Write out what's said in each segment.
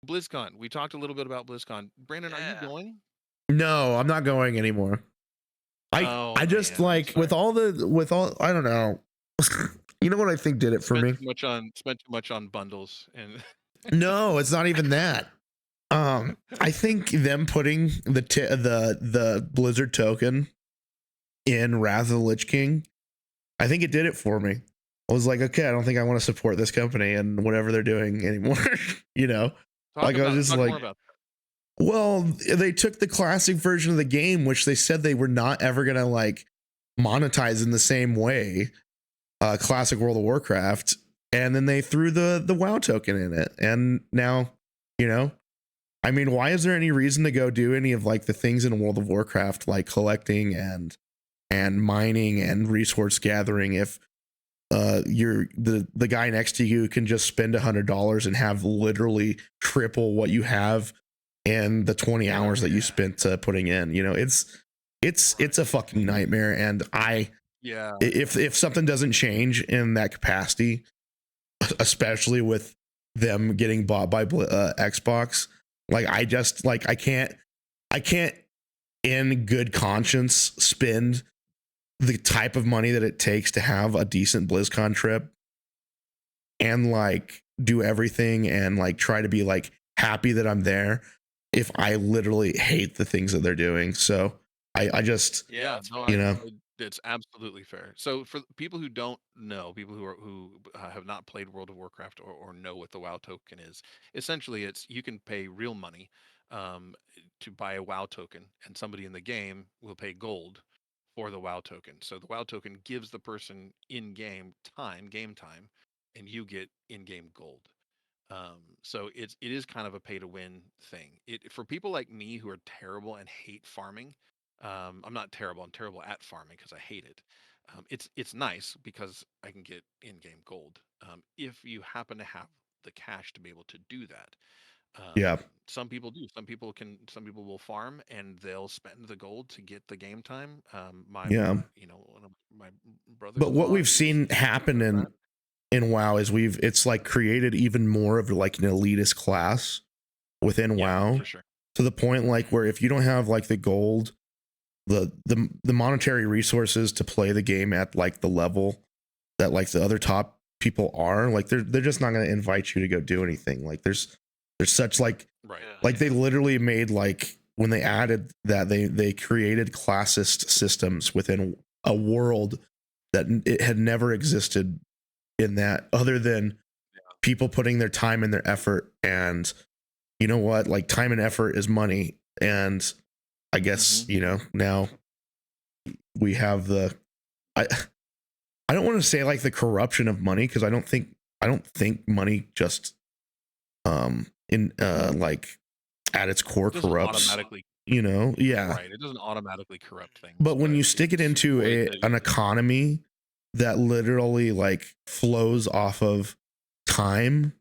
BlizzCon. We talked a little bit about BlizzCon. Brandon, are you Yeah. going? No, I'm not going anymore. Oh I just man, I'm like with all I don't know. You know what I think did it for me? Spent too much on bundles and No, it's not even that. I think them putting the Blizzard token in Wrath of the Lich King, I think it did it for me. I was like, okay, I don't think I want to support this company and whatever they're doing anymore. You know, talk I was just like, more about well, they took the classic version of the game, which they said they were not ever gonna like monetize in the same way, classic World of Warcraft, and then they threw the WoW token in it, and now, you know, I mean, why is there any reason to go do any of like the things in World of Warcraft, like collecting and mining and resource gathering, if you're the guy next to you can just spend $100 and have literally triple what you have in the 20 hours that you spent putting in? You know, it's a fucking nightmare, and if something doesn't change in that capacity, especially with them getting bought by Xbox, like I can't in good conscience spend the type of money that it takes to have a decent BlizzCon trip and like do everything and like try to be like happy that I'm there if I literally hate the things that they're doing. So I just, you know, it's absolutely fair. So for people who don't know, people who have not played World of Warcraft or know what the WoW token is, essentially it's you can pay real money to buy a WoW token, and somebody in the game will pay gold for the WoW token. So the WoW token gives the person in-game game time, and you get in-game gold. So it is kind of a pay to win thing. It for people like me who are terrible and hate farming. I'm not terrible. I'm terrible at farming because I hate it. It's nice because I can get in-game gold. If you happen to have the cash to be able to do that. yeah. Some people do. Some people can. Some people will farm and they'll spend the gold to get the game time. Yeah. One of my brothers. But what we've seen happen in WoW is it's like created even more of like an elitist class within WoW, for sure. to the point like where if you don't have like the gold, the monetary resources to play the game at like the level that like the other top people are, like they're just not going to invite you to go do anything. Like there's such like they literally made like when they added that they created classist systems within a world that it had never existed in that, other than people putting their time and their effort. And you know what, like time and effort is money, and I guess you know, now we have the I don't want to say like the corruption of money, because I don't think money just in like at its core corrupts, you know. Right, it doesn't automatically corrupt things, but when you stick it into an economy that literally like flows off of time,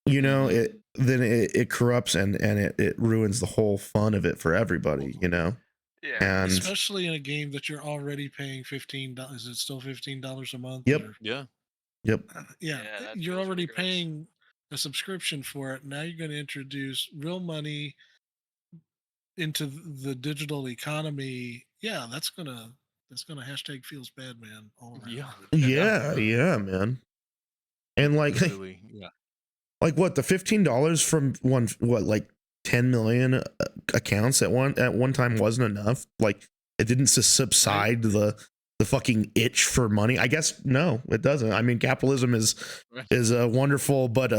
you know, it corrupts, and it ruins the whole fun of it for everybody, you know. And especially in a game that you're already paying $15. Is it still $15 a month? Yep. Or? Yeah. You're already paying a subscription for it. Now you're going to introduce real money into the digital economy. Yeah, that's gonna hashtag feels bad, man. All around. Yeah, man. And like, like what, the $15 from like 10 million accounts at one time wasn't enough. Like it didn't subside the fucking itch for money. I guess no, it doesn't. I mean, capitalism is a wonderful but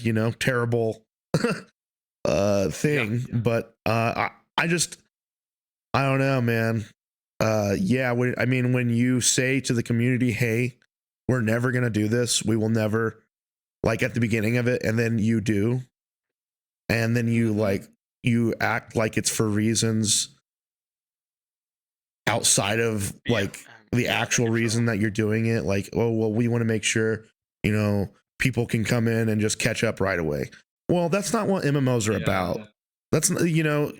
you know, terrible thing. But I don't know, man. I mean, when you say to the community, hey, we're never gonna do this, we will never, like at the beginning of it, and then you do, and then you act like it's for reasons outside of like the actual reason that you're doing it, like, oh well, we want to make sure, you know, people can come in and just catch up right away. Well, that's not what MMOs are about. That's, you know,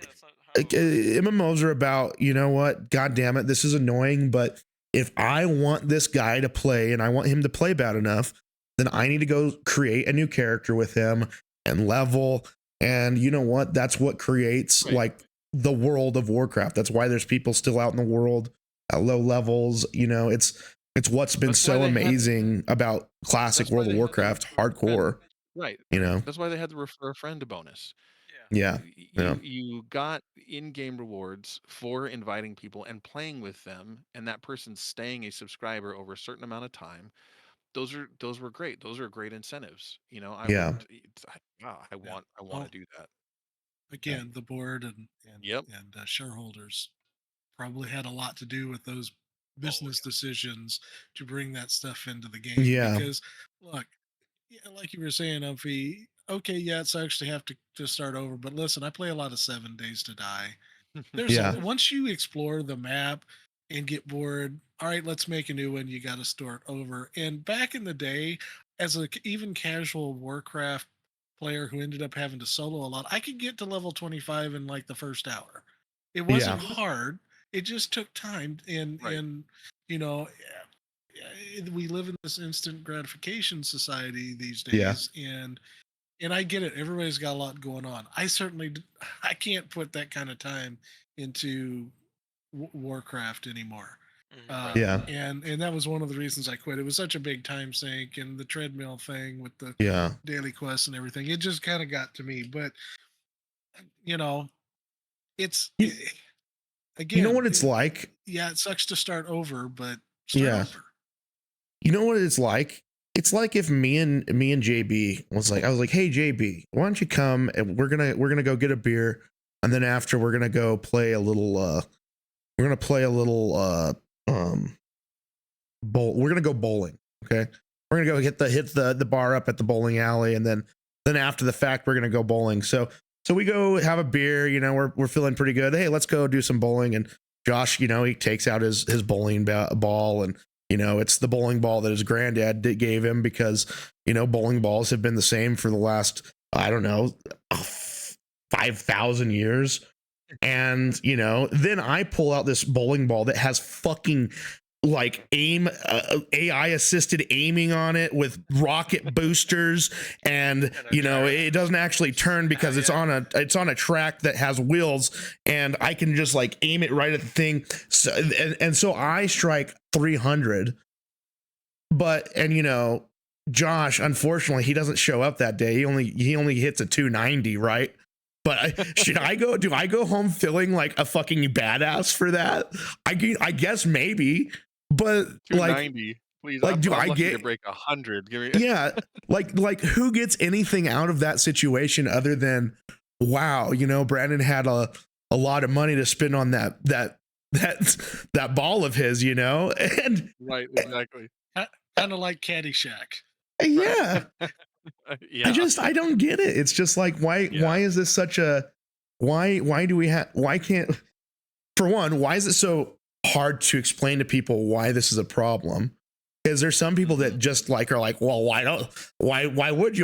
MMOs are about, you know what, god damn it, this is annoying, but if I want this guy to play and I want him to play bad enough, then I need to go create a new character with him and level. And you know what? That's what creates Right. like the world of Warcraft. That's why there's people still out in the world at low levels. You know, it's what's been That's why so they had amazing about classic that's why World of they had the Warcraft refer a friend. hardcore. Right. You know, That's why they had the refer a friend bonus. yeah, yeah, You got in-game rewards for inviting people and playing with them, and that person staying a subscriber over a certain amount of time. Those were great. Those are great incentives. You know, I would yeah, wow, Yeah. I want Well, to do that. yeah, again, the board and Yep. shareholders probably had a lot to do with those Oh business yeah. decisions to bring that stuff into the game. yeah, Because look, yeah, like you were saying, Umphy, okay, yeah, it's actually have to start over. But listen, I play a lot of 7 Days to Die. There's yeah, once you explore the map and get bored, all right, let's make a new one. You got to start over. And back in the day, as a even casual Warcraft player who ended up having to solo a lot, I could get to level 25 in like the first hour. It yeah, wasn't hard. It just took time. Right. You know, we live in this instant gratification society these yeah, days, and I get it. Everybody's got a lot going on. I certainly I can't put that kind of time into Warcraft anymore. Right. yeah, And that was one of the reasons I quit. It was such a big time sink, and the treadmill thing with the yeah. daily quests and everything. It just kind of got to me. But you know, it's You, it, you know again, what it's like? yeah, it sucks to start over, but start Yeah. over. You know what it's like? It's like if me and JB was like, I was like, hey JB, why don't you come and we're gonna go get a beer, and then after we're gonna go play a little we're gonna play a little um we're gonna go bowling. Okay. We're gonna go hit the bar up at the bowling alley, and then after the fact we're gonna go bowling. So we go have a beer, you know, we're feeling pretty good. Hey, let's go do some bowling. And Josh, you know, he takes out his bowling ball, and you know, it's the bowling ball that his granddad gave him because, you know, bowling balls have been the same for the last, I don't know, 5,000 years. And, you know, then I pull out this bowling ball that has fucking like AI assisted aiming on it with rocket boosters, and you know it doesn't actually turn because it's on a track that has wheels, and I can just like aim it right at the thing. So and so I strike 300, but and you know Josh, unfortunately, he doesn't show up that day. He only hits a 290, right? But should I go? Do I go home feeling like a fucking badass for that? I guess maybe, but like 290. Please, do I'm I lucky to get? break 100. Give me Yeah, like who gets anything out of that situation other than wow, you know, Brandon had a lot of money to spend on that ball of his, you know, and right, exactly. Kind of like Caddyshack. Right. yeah, Yeah. I don't get it. It's just like why Yeah. is this such a why do we have why can't for one, why is it so hard to explain to people why this is a problem? Because there's some people Mhm. that just like are like, well, why would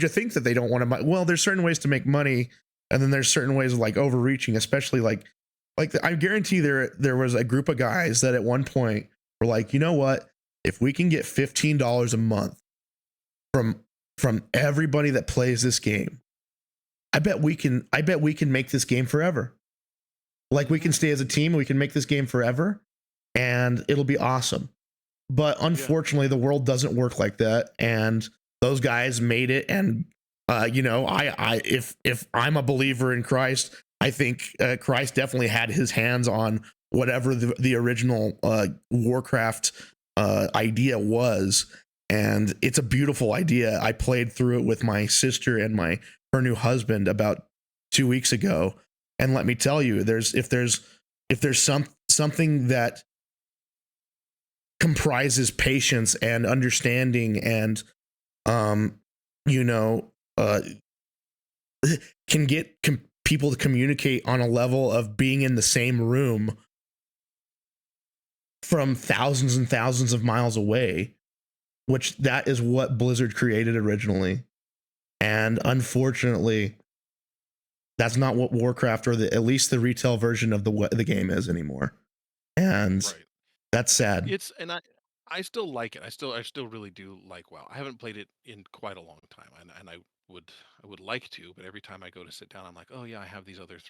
you think that they don't want to? Well, there's certain ways to make money, and then there's certain ways of like overreaching, especially I guarantee there was a group of guys that at one point were like, you know what? If we can get $15 a month from everybody that plays this game, I bet we can make this game forever. Like we can Mhm. stay as a team, we can make this game forever, and it'll be awesome. But Yeah. unfortunately, the world doesn't work like that, and those guys made it. And you know, if I'm a believer in Christ, I think Christ definitely had his hands on whatever the original Warcraft idea was, and it's a beautiful idea. I played through it with my sister and her new husband about 2 weeks ago, and let me tell you, if there's something that comprises patience and understanding and um you know can get people to communicate on a level of being in the same room from thousands and thousands of miles away, which that is what Blizzard created originally. And unfortunately, that's not what Warcraft or at least the retail version of the game is anymore. And Right. that's sad. It's and I still like it. I still really do like WoW. I haven't played it in quite a long time, and would I would like to, but every time I go to sit down, I'm like, oh yeah, I have these other three